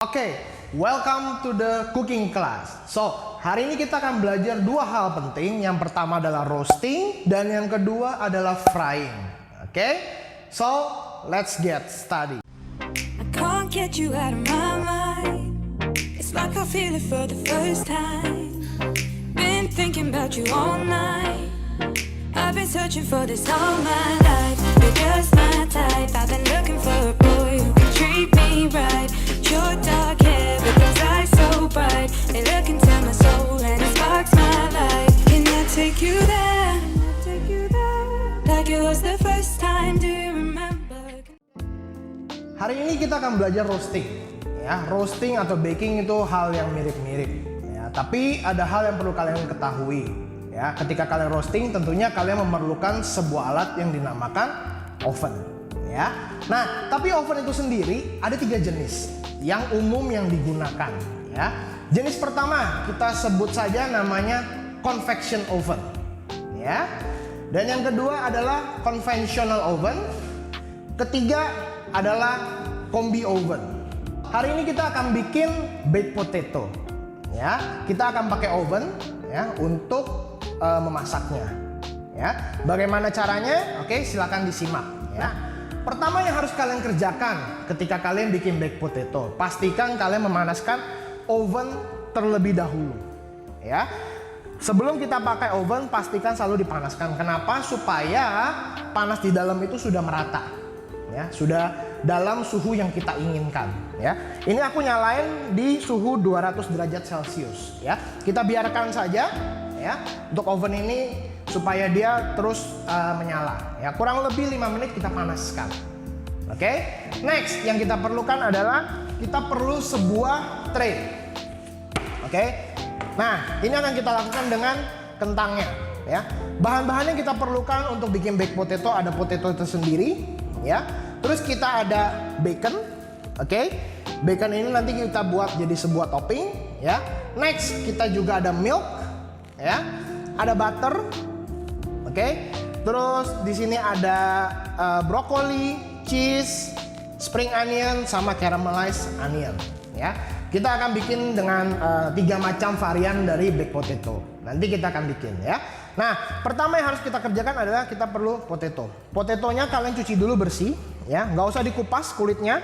Oke, welcome to the cooking class. So, hari ini kita akan belajar dua hal penting. Yang pertama adalah roasting dan yang kedua adalah frying. Oke, so let's get started. I can't get you out of my mind. It's like I feel it for the first time. Been thinking about you all night. I've been searching for this all my life. You're just my type. I've been looking for a boy who can treat me right. Your dark hair with those eyes so bright. They look into my soul and it sparks my life. Can I take you there? Like it was the first time. Do you remember? Hari ini kita akan belajar roasting. Ya, roasting atau baking itu hal yang mirip-mirip. Ya, tapi ada hal yang perlu kalian ketahui. Ya, ketika kalian roasting, tentunya kalian memerlukan sebuah alat yang dinamakan oven. Ya, nah tapi oven itu sendiri ada 3 jenis yang umum yang digunakan. Ya, jenis pertama kita sebut saja namanya convection oven. Ya, dan yang kedua adalah conventional oven. Ketiga adalah combi oven. Hari ini kita akan bikin baked potato. Ya, kita akan pakai oven ya untuk memasaknya. Ya, bagaimana caranya? Oke, silakan disimak. Ya, pertama yang harus kalian kerjakan ketika kalian bikin baked potato, pastikan kalian memanaskan oven terlebih dahulu. Ya, sebelum kita pakai oven, pastikan selalu dipanaskan. Kenapa? Supaya panas di dalam itu sudah merata. Ya, sudah dalam suhu yang kita inginkan. Ya, ini aku nyalain di suhu 200 derajat Celcius. Ya, kita biarkan saja. Ya, untuk oven ini supaya dia terus menyala. Ya, kurang lebih 5 menit kita panaskan. Oke, next yang kita perlukan adalah kita perlu sebuah tray. Oke, nah ini akan kita lakukan dengan kentangnya. Ya, bahan-bahan yang kita perlukan untuk bikin baked potato ada potato itu sendiri. Ya, terus kita ada bacon. Oke, bacon ini nanti kita buat jadi sebuah topping. Ya, next kita juga ada milk. Ya, ada butter. Oke, terus di sini ada brokoli, cheese, spring onion, sama caramelized onion. Ya, kita akan bikin dengan 3 macam varian dari baked potato. Nanti kita akan bikin ya. Nah, pertama yang harus kita kerjakan adalah kita perlu potato. Potatonya kalian cuci dulu bersih, ya, nggak usah dikupas kulitnya.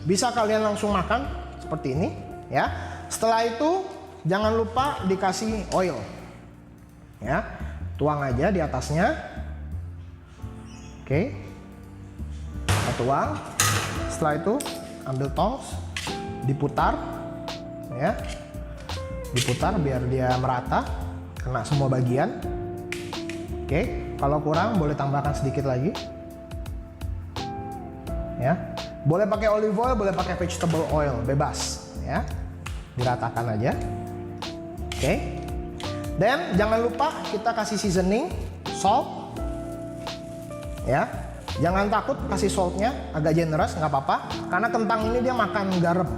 Bisa kalian langsung makan seperti ini, ya. Setelah itu jangan lupa dikasih oil. Ya, tuang aja di atasnya. Oke, kita tuang. Setelah itu ambil tongs, diputar, ya, diputar biar dia merata, kena semua bagian. Oke, kalau kurang boleh tambahkan sedikit lagi. Ya, boleh pakai olive oil, boleh pakai vegetable oil, bebas. Ya, diratakan aja. Oke. Dan jangan lupa kita kasih seasoning, salt. Ya, jangan takut kasih saltnya agak generous, nggak apa-apa. Karena kentang ini dia makan garam.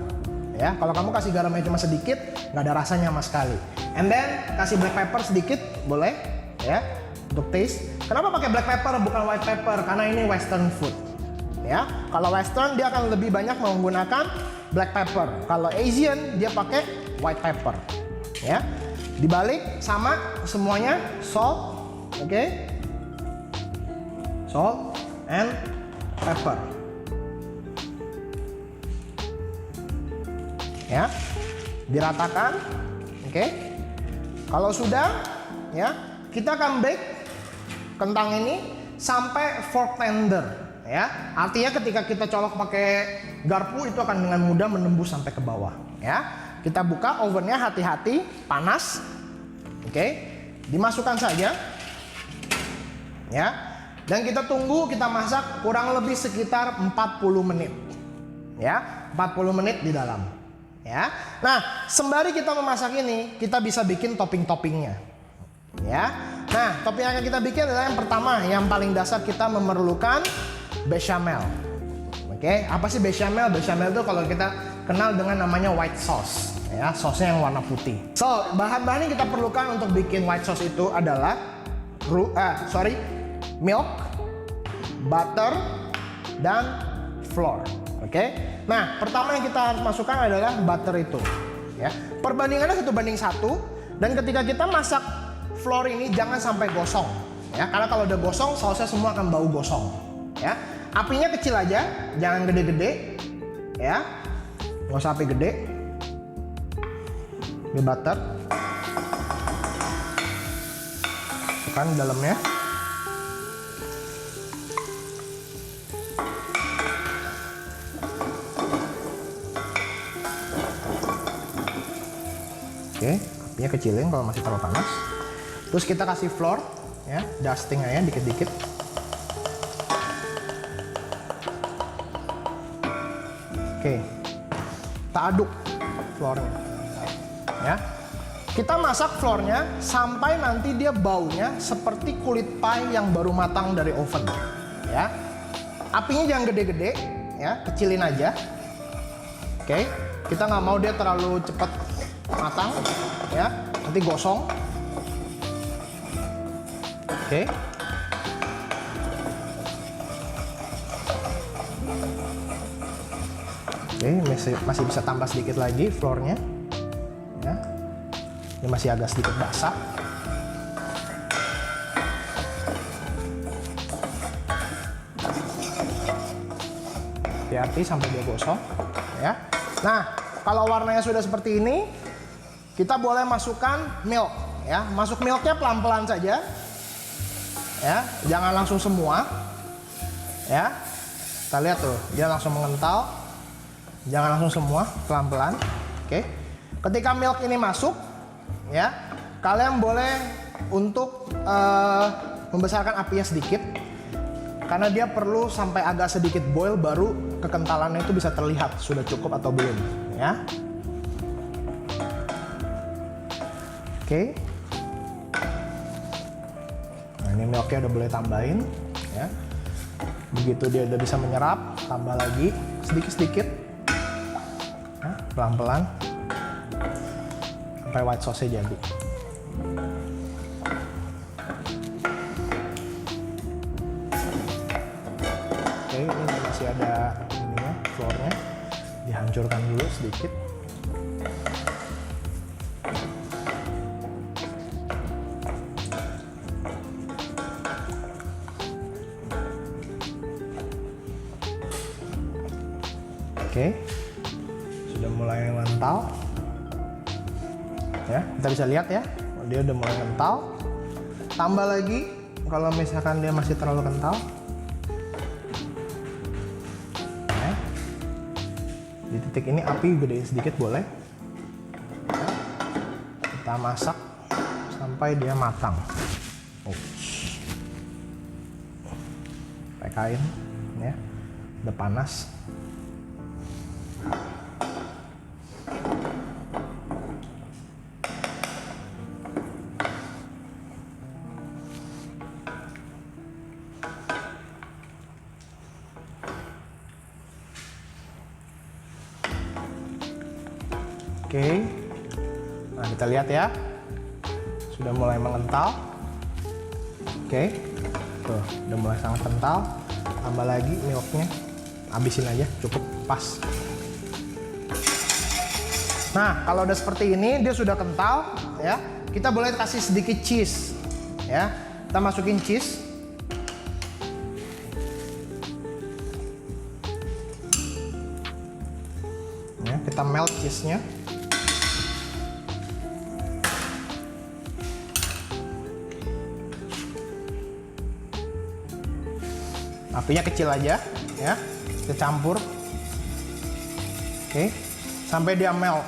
Ya, kalau kamu kasih garamnya cuma sedikit, nggak ada rasanya sama sekali. And then kasih black pepper sedikit, boleh. Ya, untuk taste. Kenapa pakai black pepper bukan white pepper? Karena ini western food. Ya, kalau western dia akan lebih banyak menggunakan black pepper. Kalau Asian dia pakai white pepper. Ya. Dibalik sama semuanya, salt, oke, salt and pepper. Ya, diratakan, oke. Kalau sudah, ya, kita akan bake kentang ini sampai fork tender. Ya, artinya ketika kita colok pakai garpu itu akan dengan mudah menembus sampai ke bawah. Ya. Kita buka ovennya, hati-hati, panas. Oke, dimasukkan saja. Ya, dan kita tunggu, kita masak kurang lebih sekitar 40 menit. Ya, 40 menit di dalam. Ya, nah sembari kita memasak ini, kita bisa bikin topping-toppingnya. Ya, nah topping yang akan kita bikin adalah yang pertama, yang paling dasar kita memerlukan bechamel. Oke, apa sih bechamel? Bechamel itu kalau kita kenal dengan namanya white sauce. Ya, sausnya yang warna putih. So, bahan-bahan yang kita perlukan untuk bikin white sauce itu adalah milk, butter, dan flour. Oke. Nah, pertama yang kita harus masukkan adalah butter itu. Ya. Perbandingannya 1:1 dan ketika kita masak flour ini jangan sampai gosong. Ya, karena kalau udah gosong sausnya semua akan bau gosong. Ya. Apinya kecil aja, jangan gede-gede. Ya. Nggak usah api gede. Ini butter. Masukkan di dalamnya. Oke, apinya kecilin kalau masih terlalu panas. Terus kita kasih flour, ya, dusting aja dikit-dikit. Oke, kita aduk flournya, ya. Kita masak flournya sampai nanti dia baunya seperti kulit pie yang baru matang dari oven, ya. Apinya jangan gede-gede, ya, kecilin aja. Oke, kita nggak mau dia terlalu cepat matang, ya, nanti gosong. Oke. Oke, masih bisa tambah sedikit lagi flournya, ya. Ini masih agak sedikit basah. Hati-hati sampai dia gosong, ya. Nah, kalau warnanya sudah seperti ini, kita boleh masukkan milk, ya. Masuk milknya pelan-pelan saja, ya. Jangan langsung semua, ya. Kita lihat tuh, dia langsung mengental. Jangan langsung semua, pelan-pelan. Oke. Ketika milk ini masuk, ya, kalian boleh untuk membesarkan apinya sedikit, karena dia perlu sampai agak sedikit boil baru kekentalannya itu bisa terlihat sudah cukup atau belum, ya. Oke. Nah, ini milknya udah boleh tambahin, ya. Begitu dia udah bisa menyerap, tambah lagi sedikit-sedikit, ya, pelan-pelan sampai white sauce-nya jadi. Oke, ini masih ada ininya, flournya, dihancurkan dulu sedikit. Oke, sudah mulai mengental, ya. Kita bisa lihat, ya, dia udah mulai kental. Tambah lagi kalau misalkan dia masih terlalu kental, ya. Di titik ini api gedein sedikit boleh, ya. Kita masak sampai dia matang. Pakai kain, ya, udah panas. Oke, nah kita lihat, ya, sudah mulai mengental. Oke, tuh udah mulai sangat kental. Tambah lagi milknya, habisin aja, cukup pas. Nah, kalau udah seperti ini, dia sudah kental, ya. Kita boleh kasih sedikit cheese, ya. Kita masukin cheese. Ya, kita melt cheese-nya. Apinya kecil aja, ya. Kita campur. Oke, sampai dia melt.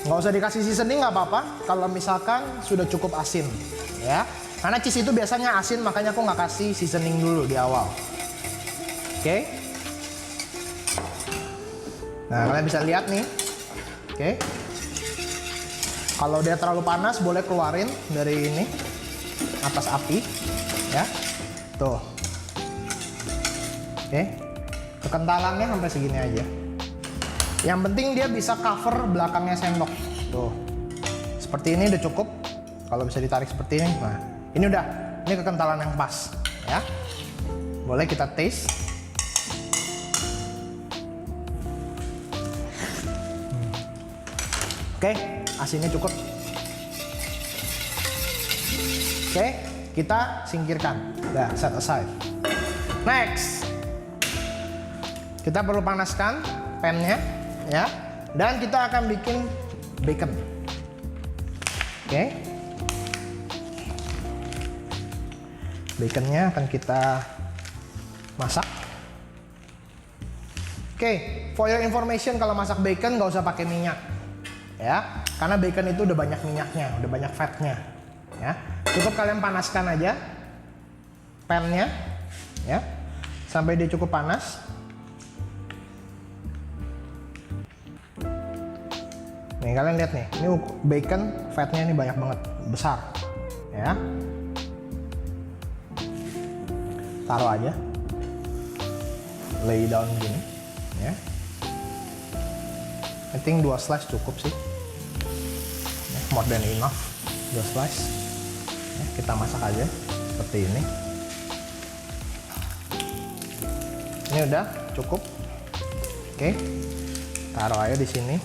Nggak usah dikasih seasoning, nggak apa-apa. Kalau misalkan sudah cukup asin, ya. Karena cheese itu biasanya asin, makanya aku nggak kasih seasoning dulu di awal. Oke. Nah, kalian bisa lihat nih. Oke. Kalau dia terlalu panas, boleh keluarin dari ini atas api, ya. Tuh. Oke, kekentalannya sampai segini aja. Yang penting dia bisa cover belakangnya sendok. Tuh, seperti ini udah cukup. Kalau bisa ditarik seperti ini, nah ini udah, ini kekentalan yang pas, ya. Boleh kita taste. Oke, asinnya cukup. Oke, kita singkirkan. Udah, set aside. Next, kita perlu panaskan pan-nya, ya. Dan kita akan bikin bacon. Oke. Baconnya akan kita masak. Oke, for your information, kalau masak bacon nggak usah pakai minyak, ya. Karena bacon itu udah banyak minyaknya, udah banyak fatnya, ya. Cukup kalian panaskan aja pan-nya, ya, sampai dia cukup panas. Nih kalian lihat nih, ini bacon fatnya ini banyak banget, besar, ya. Taruh aja, lay down gini, ya. I think 2 slice cukup sih, ya, more than enough 2 slice. Ya, kita masak aja seperti ini. Ini udah cukup. Oke, taruh aja di sini.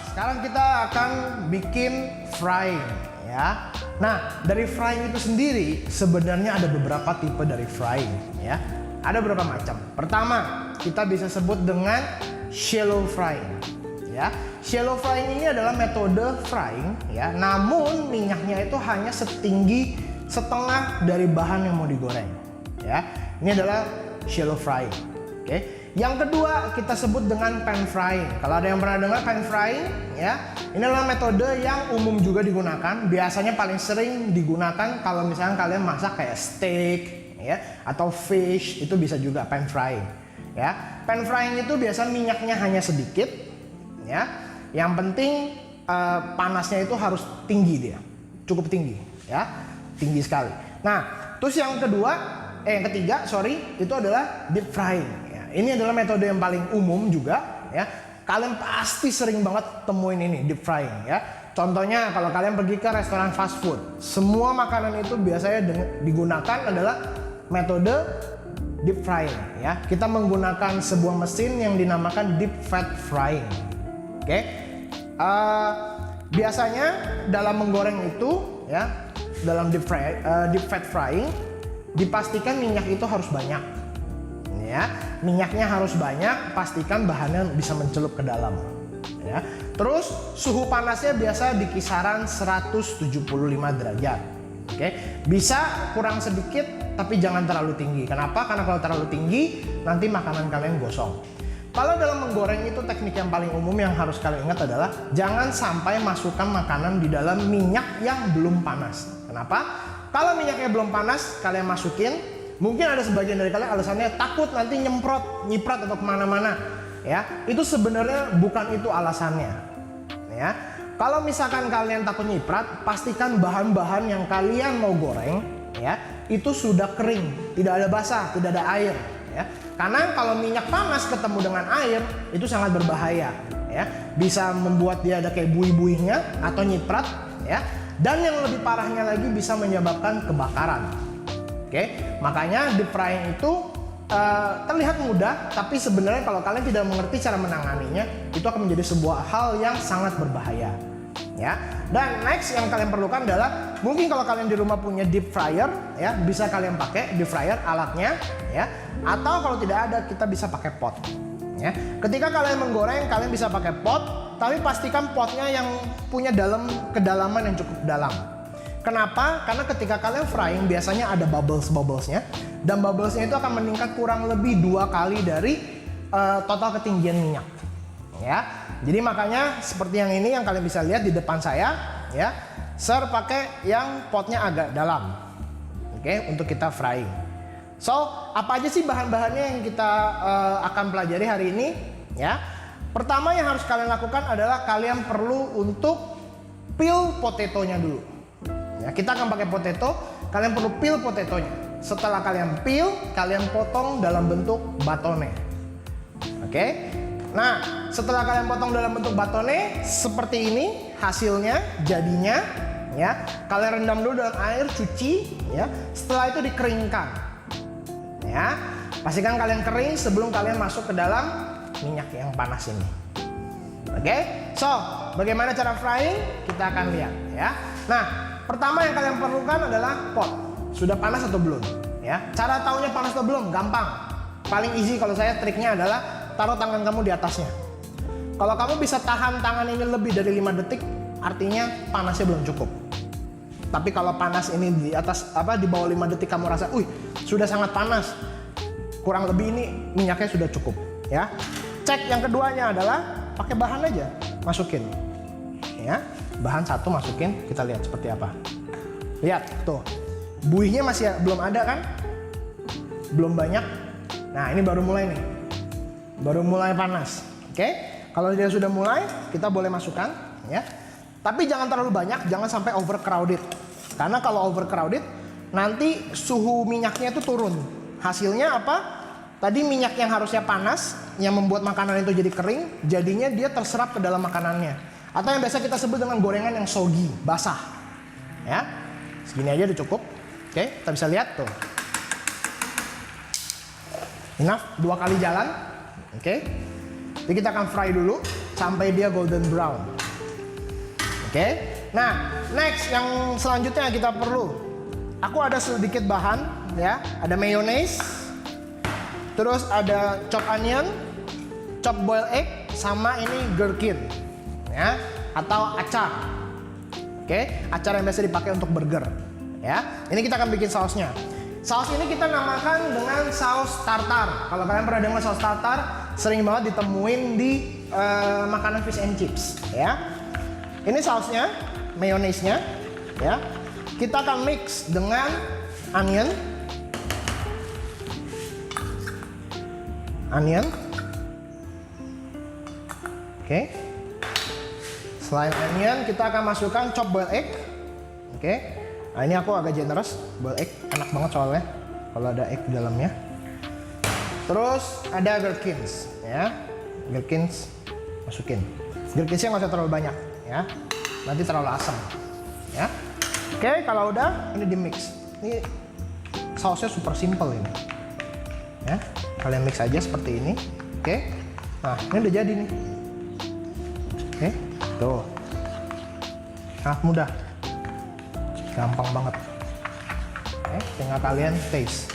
Sekarang kita akan bikin frying, ya. Nah, dari frying itu sendiri sebenarnya ada beberapa tipe dari frying, ya. Ada beberapa macam. Pertama, kita bisa sebut dengan shallow frying, ya. Shallow frying ini adalah metode frying, ya. Namun minyaknya itu hanya setinggi setengah dari bahan yang mau digoreng, ya. Ini adalah shallow frying. Oke. Yang kedua kita sebut dengan pan frying. Kalau ada yang pernah dengar pan frying, ya, ini adalah metode yang umum juga digunakan. Biasanya paling sering digunakan kalau misalnya kalian masak kayak steak, ya, atau fish, itu bisa juga pan frying, ya. Pan frying itu biasa minyaknya hanya sedikit, ya. Yang penting panasnya itu harus tinggi, dia cukup tinggi, ya, tinggi sekali. Nah, terus yang ketiga, itu adalah deep frying. Ini adalah metode yang paling umum juga, ya. Kalian pasti sering banget temuin ini, deep frying, ya. Contohnya kalau kalian pergi ke restoran fast food, semua makanan itu biasanya digunakan adalah metode deep frying, ya. Kita menggunakan sebuah mesin yang dinamakan deep fat frying. Oke. Biasanya dalam menggoreng itu, ya, dalam deep fat frying dipastikan minyak itu harus banyak, ya. Minyaknya harus banyak, pastikan bahannya bisa mencelup ke dalam, ya. Terus suhu panasnya biasa di kisaran 175 derajat. Oke, bisa kurang sedikit tapi jangan terlalu tinggi. Kenapa? Karena kalau terlalu tinggi nanti makanan kalian gosong. Kalau dalam menggoreng itu teknik yang paling umum yang harus kalian ingat adalah jangan sampai masukkan makanan di dalam minyak yang belum panas. Kenapa? Kalau minyaknya belum panas kalian masukin, mungkin ada sebagian dari kalian alasannya takut nanti nyiprat atau kemana-mana, ya. Itu sebenarnya bukan itu alasannya, ya. Kalau misalkan kalian takut nyiprat, pastikan bahan-bahan yang kalian mau goreng, ya, itu sudah kering, tidak ada basah, tidak ada air, ya. Karena kalau minyak panas ketemu dengan air itu sangat berbahaya, ya. Bisa membuat dia ada kayak buih-buihnya atau nyiprat, ya. Dan yang lebih parahnya lagi bisa menyebabkan kebakaran. Oke, makanya deep frying itu terlihat mudah, tapi sebenarnya kalau kalian tidak mengerti cara menanganinya, itu akan menjadi sebuah hal yang sangat berbahaya, ya. Dan next yang kalian perlukan adalah mungkin kalau kalian di rumah punya deep fryer, ya, bisa kalian pakai deep fryer alatnya, ya. Atau kalau tidak ada, kita bisa pakai pot, ya. Ketika kalian menggoreng, kalian bisa pakai pot, tapi pastikan potnya yang punya kedalaman yang cukup dalam. Kenapa? Karena ketika kalian frying biasanya ada bubblesnya, dan bubblesnya itu akan meningkat kurang lebih 2 kali dari total ketinggian minyak, ya. Jadi makanya seperti yang ini yang kalian bisa lihat di depan saya, ya. Sir pakai yang potnya agak dalam, oke, untuk kita frying. So, apa aja sih bahan-bahannya yang kita akan pelajari hari ini, ya? Pertama yang harus kalian lakukan adalah kalian perlu untuk peel potatonya dulu. Ya, kita akan pakai potato, kalian perlu peel potatonya. Setelah kalian peel, kalian potong dalam bentuk batone. Oke. Nah, setelah kalian potong dalam bentuk batone seperti ini hasilnya, jadinya, ya. Kalian rendam dulu dengan air, cuci, ya. Setelah itu dikeringkan. Ya. Pastikan kalian kering sebelum kalian masuk ke dalam minyak yang panas ini. Oke, so bagaimana cara frying? Kita akan lihat ya. Nah, pertama yang kalian perlukan adalah pot. Sudah panas atau belum? Ya, cara taunya panas atau belum? Gampang. Paling easy kalau saya triknya adalah taruh tangan kamu di atasnya. Kalau kamu bisa tahan tangan ini lebih dari 5 detik, artinya panasnya belum cukup. Tapi kalau panas ini di atas di bawah 5 detik kamu rasa, sudah sangat panas. Kurang lebih ini minyaknya sudah cukup, ya. Cek yang keduanya adalah pakai bahan aja, masukin. Ya, bahan satu masukin, kita lihat seperti apa. Lihat tuh. Buihnya masih belum ada kan? Belum banyak. Nah, ini baru mulai nih. Baru mulai panas. Oke? Kalau dia sudah mulai, kita boleh masukkan, ya. Tapi jangan terlalu banyak, jangan sampai overcrowded. Karena kalau overcrowded, nanti suhu minyaknya itu turun. Hasilnya apa? Tadi minyak yang harusnya panas, yang membuat makanan itu jadi kering, jadinya dia terserap ke dalam makanannya. Atau yang biasa kita sebut dengan gorengan yang soggy, basah. Ya, segini aja udah cukup. Oke, kita bisa lihat tuh. Enough, 2 kali jalan. Oke. Jadi kita akan fry dulu sampai dia golden brown. Oke. Nah, next yang selanjutnya kita perlu. Aku ada sedikit bahan, ya. Ada mayonnaise. Terus ada chopped onion, chopped boiled egg, sama ini gherkin, ya, atau acar. Oke, acar yang biasa dipakai untuk burger, ya. Ini kita akan bikin sausnya. Saus ini kita namakan dengan saus tartar. Kalau kalian pernah dengar saus tartar, sering banget ditemuin di makanan fish and chips, ya. Ini sausnya, mayonnaise-nya, ya. Kita akan mix dengan onion. Oke. Selain onion, kita akan masukkan chopped boiled egg. Oke. Nah, ini aku agak generous, boiled egg enak banget soalnya kalau ada egg di dalamnya. Terus ada gherkins, ya. Gherkins masukin. Gherkinsnya nggak usah terlalu banyak, ya. Nanti terlalu asam, ya. Oke, kalau udah ini di mix. Ini sausnya super simple ini, ya. Kalian mix aja seperti ini, oke. Nah, ini udah jadi nih, oke. Tuh, sangat mudah. Gampang banget. Oke, tinggal kalian taste.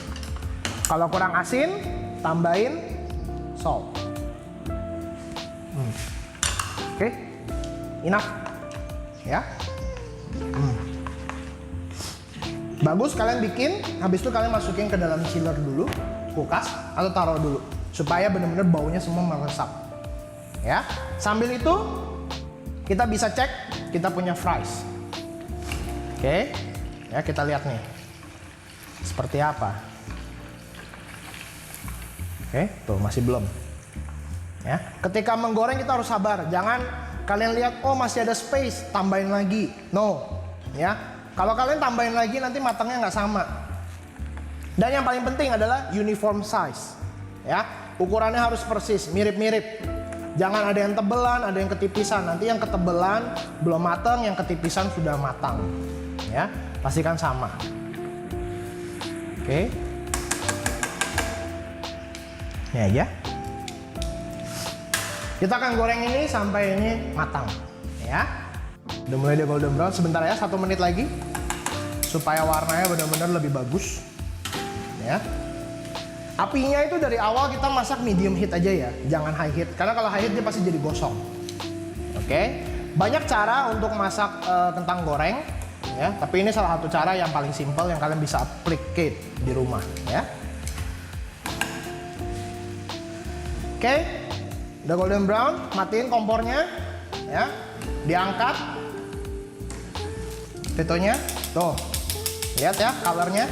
Kalau kurang asin, tambahin salt. Oke, enough. Ya. Bagus kalian bikin, habis itu kalian masukin ke dalam chiller dulu, kulkas, atau taruh dulu. Supaya benar-benar baunya semua meresap. Ya. Sambil itu, kita bisa cek kita punya fries. Oke, ya kita lihat nih seperti apa. Oke, tuh masih belum. Ya, ketika menggoreng kita harus sabar. Jangan kalian lihat, oh masih ada space, tambahin lagi. No, ya. Kalau kalian tambahin lagi nanti matangnya nggak sama. Dan yang paling penting adalah uniform size. Ya, ukurannya harus persis, mirip-mirip. Jangan ada yang tebelan, ada yang ketipisan. Nanti yang ketebelan belum matang, yang ketipisan sudah matang. Ya, pastikan sama. Oke. Ini aja. Kita akan goreng ini sampai ini matang, ya. Udah mulai dia golden brown, sebentar ya, 1 menit lagi supaya warnanya benar-benar lebih bagus. Ya. Apinya itu dari awal kita masak medium heat aja ya, jangan high heat. Karena kalau high heat dia pasti jadi gosong. Oke. Banyak cara untuk masak kentang goreng. Ya, tapi ini salah satu cara yang paling simpel yang kalian bisa applicate di rumah, ya. Oke, udah golden brown, matiin kompornya, ya, diangkat, petonya, tuh, lihat ya, colornya,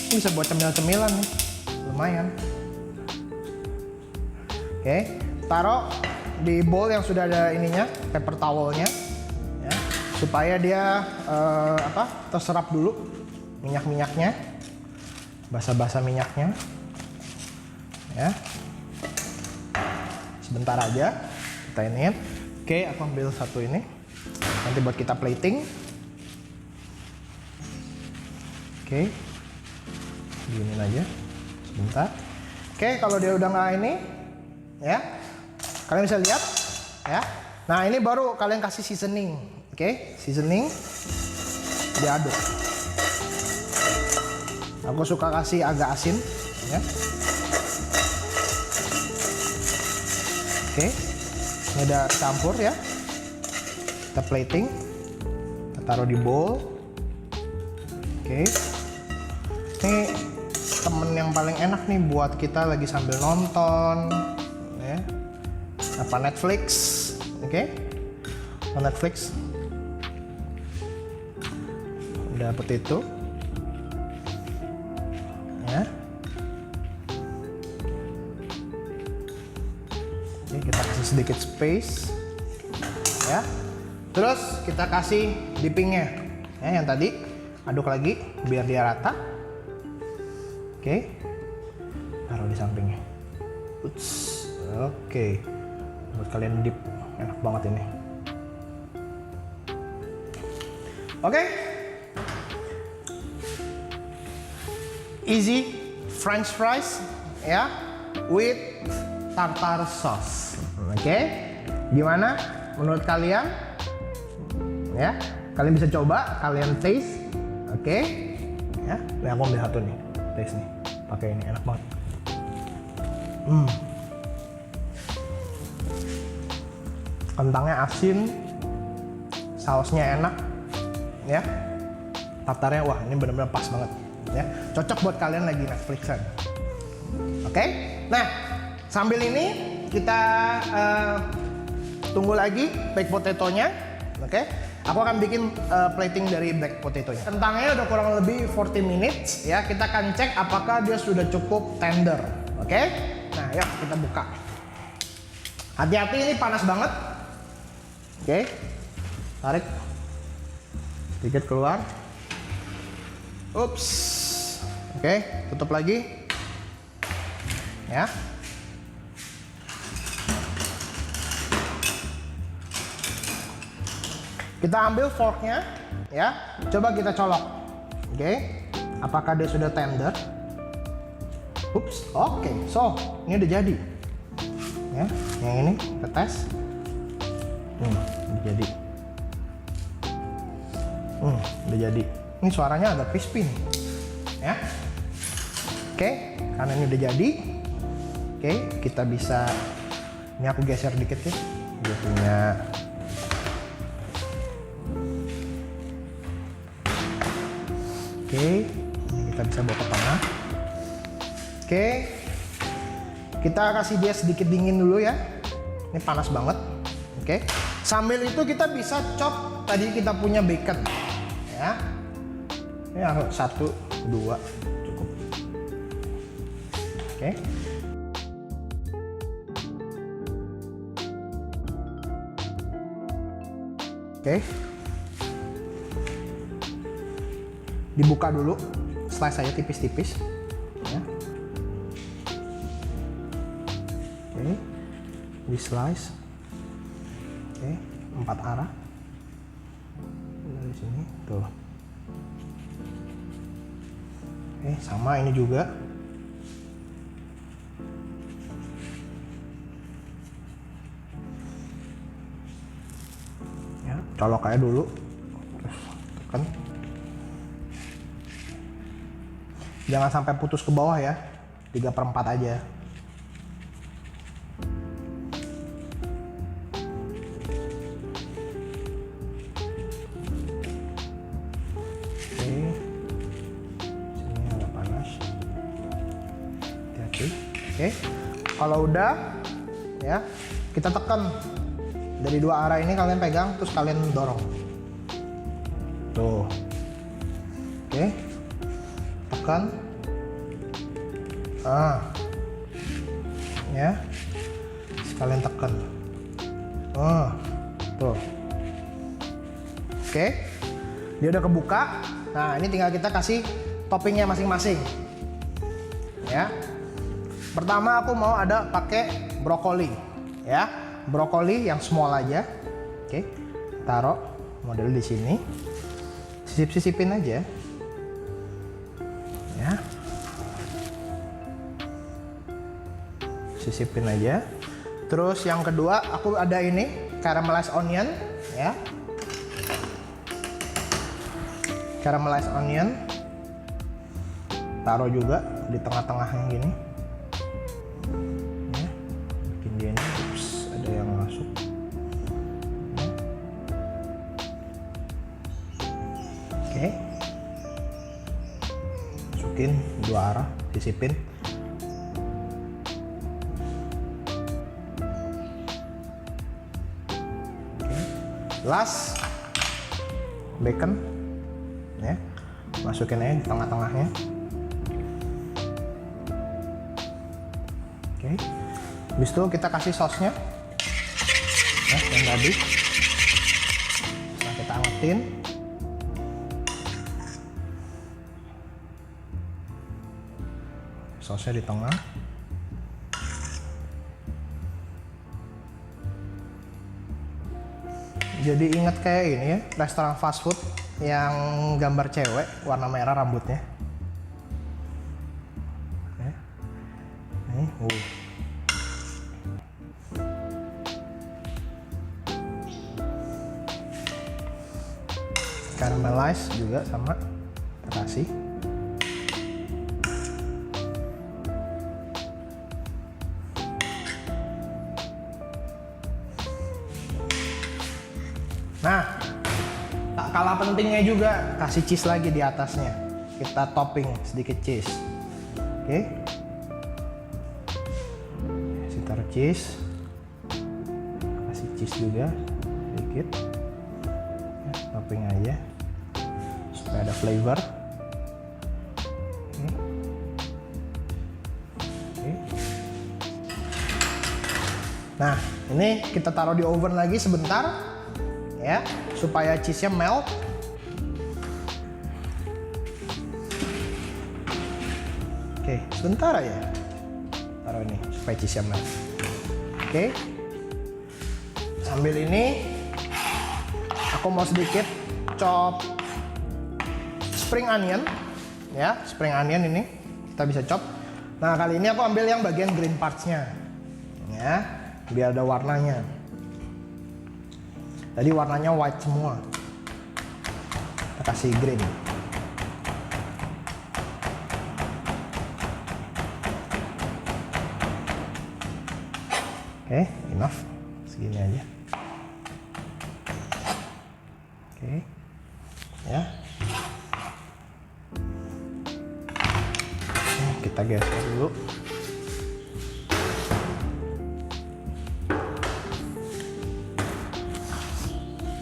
ini bisa buat cemil-cemilan nih, lumayan. Oke, taruh di bowl yang sudah ada ininya, paper towelnya. Supaya dia terserap dulu minyak-minyaknya, basah-basah minyaknya, ya. Sebentar aja kita ini. Oke, aku ambil satu ini, nanti buat kita plating. Oke, diinin aja, sebentar. Oke, kalau dia udah nggak ini, ya, kalian bisa lihat, ya. Nah, ini baru kalian kasih seasoning, oke, seasoning, diaduk. Aku suka kasih agak asin, ya. Oke, ini udah campur ya. Kita plating, kita taruh di bowl. Oke, ini temen yang paling enak nih buat kita lagi sambil nonton, ya. Apa Netflix, oke? Netflix. Udah potato, ya. Oke, kita kasih sedikit space, ya. Terus kita kasih dippingnya, ya, yang tadi aduk lagi biar dia rata. Oke, taruh di sampingnya. Oke, buat kalian dip, enak banget ini. Oke, easy French fries, ya, with tartar sauce. Oke, gimana menurut kalian? Ya, kalian bisa coba, kalian taste. Oke, ya, nah, aku ambil satu nih, taste nih, pakai ini enak banget. Kentangnya asin, sausnya enak, ya. Tartarnya, wah, ini benar-benar pas banget, ya. Cocok buat kalian lagi Netflixan. Oke, nah sambil ini kita tunggu lagi baked potato-nya, oke. Aku akan bikin plating dari baked potato-nya. Kentangnya udah kurang lebih 40 minutes, ya. Kita akan cek apakah dia sudah cukup tender, oke. Nah, yuk kita buka. Hati-hati, ini panas banget. Oke, tarik sedikit keluar. Ups, oke, tutup lagi, ya. Kita ambil forknya, ya. Coba kita colok, oke. Apakah dia sudah tender? Ups, oke. So, ini udah jadi, ya. Yang ini kita tes. Udah jadi. Udah jadi. Ini suaranya agak crispy nih, ya. Oke, karena ini udah jadi. Oke, kita bisa. Ini aku geser dikit ya. Dia punya. Oke, ini kita bisa bawa ke tengah. Oke, kita kasih dia sedikit dingin dulu ya. Ini panas banget. Oke, sambil itu kita bisa chop tadi kita punya bacon, ya. Ini 1, 2 cukup. Oke. Oke. Dibuka dulu, slice aja tipis-tipis, ya. Oke, di slice, oke, 4 arah dari sini, tuh. Oke, sama ini juga. Ya, colok aja dulu, terus tekan. Jangan sampai putus ke bawah ya, 3/4 aja. Oke, sini agak panas. Hati-hati. Oke, kalau udah, ya kita tekan dari 2 arah ini, kalian pegang terus kalian dorong. Tuh, oke. Tekan, ya, sekalian tekan, tuh, oke, dia udah kebuka. Nah, ini tinggal kita kasih toppingnya masing-masing, ya. Pertama aku mau ada pakai brokoli, ya, brokoli yang small aja, oke, taruh model di sini, sisip-sisipin aja. Ya. sisipin aja. Terus yang kedua aku ada ini caramelized onion ya. Caramelized onion taruh juga di tengah-tengah yang gini ya. Bikin dia ini ada yang masuk ya. Oke, masukin dua arah, sisipin. Last bacon ya, masukin aja di tengah-tengahnya. Oke, habis itu kita kasih sausnya ya, yang tadi. Nah, kita angetin. Sausnya di tengah. Jadi ingat kayak ini ya, restoran fast food yang gambar cewek warna merah rambutnya. Ya. Nih, caramelize juga sama, kita kasih. Nah, tak kalah pentingnya juga kasih cheese lagi di atasnya. Kita topping sedikit cheese. Oke. Kasih taruh cheese. Kasih cheese juga sedikit. Ya, topping aja supaya ada flavor. Oke. Oke. Nah, ini kita taruh di oven lagi sebentar. Ya, supaya cheese-nya melt. Oke, sebentar aja. Taruh ini supaya cheese-nya melt. Oke. Sambil ini aku mau sedikit chop spring onion. Ya, spring onion ini kita bisa chop. Nah, kali ini aku ambil yang bagian green parts-nya. Ya, biar ada warnanya. Tadi warnanya white semua. Kita kasih green. Oke, enough. Segini aja. Oke. Ya. Kita geser dulu.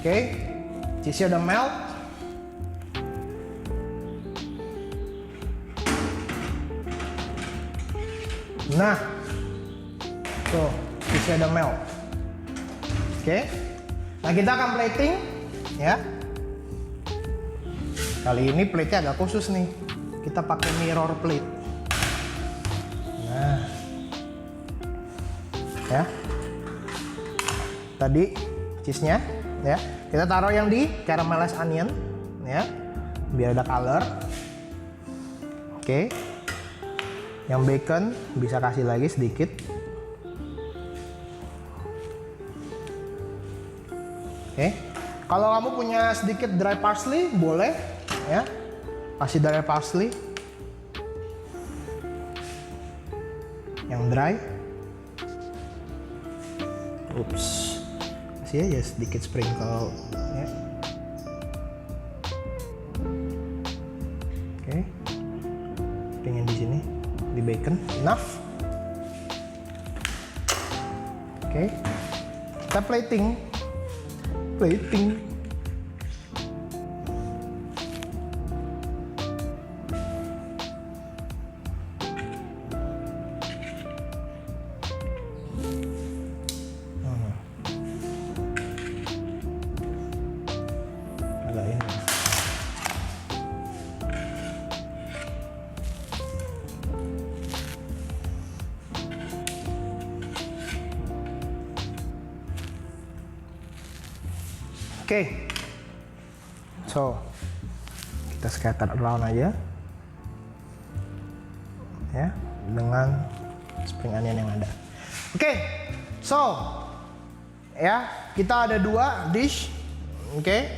Oke, cheese-nya udah melt. Nah, tuh cheese-nya udah melt. Oke, nah kita akan plating ya. Kali ini plate-nya agak khusus nih. Kita pakai mirror plate. Nah, ya. Tadi cheese-nya. Ya, kita taruh yang di caramelized onion ya, biar ada color. Oke, yang bacon bisa kasih lagi sedikit. Oke, kalau kamu punya sedikit dry parsley boleh ya, kasih dry parsley yang dry. Ups. Kasih aja sedikit sprinkle ya. Oke. Pengen di sini di bacon enough. Oke. Kita plating. Oke, so kita scatter around aja ya dengan spring onion yang ada. Oke, so ya kita ada 2 dish. Oke,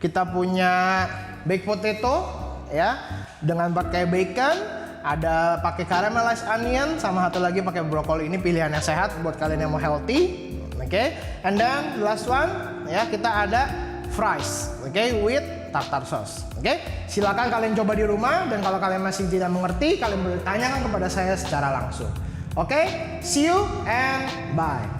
kita punya baked potato ya dengan pakai bacon, ada pakai caramelized onion, sama satu lagi pakai brokoli. Ini pilihan yang sehat buat kalian yang mau healthy. Oke, and then the last one ya kita ada fries, oke, with tartar sauce. Oke, silakan kalian coba di rumah, dan kalau kalian masih tidak mengerti, kalian boleh tanyakan kepada saya secara langsung. Oke, see you and bye.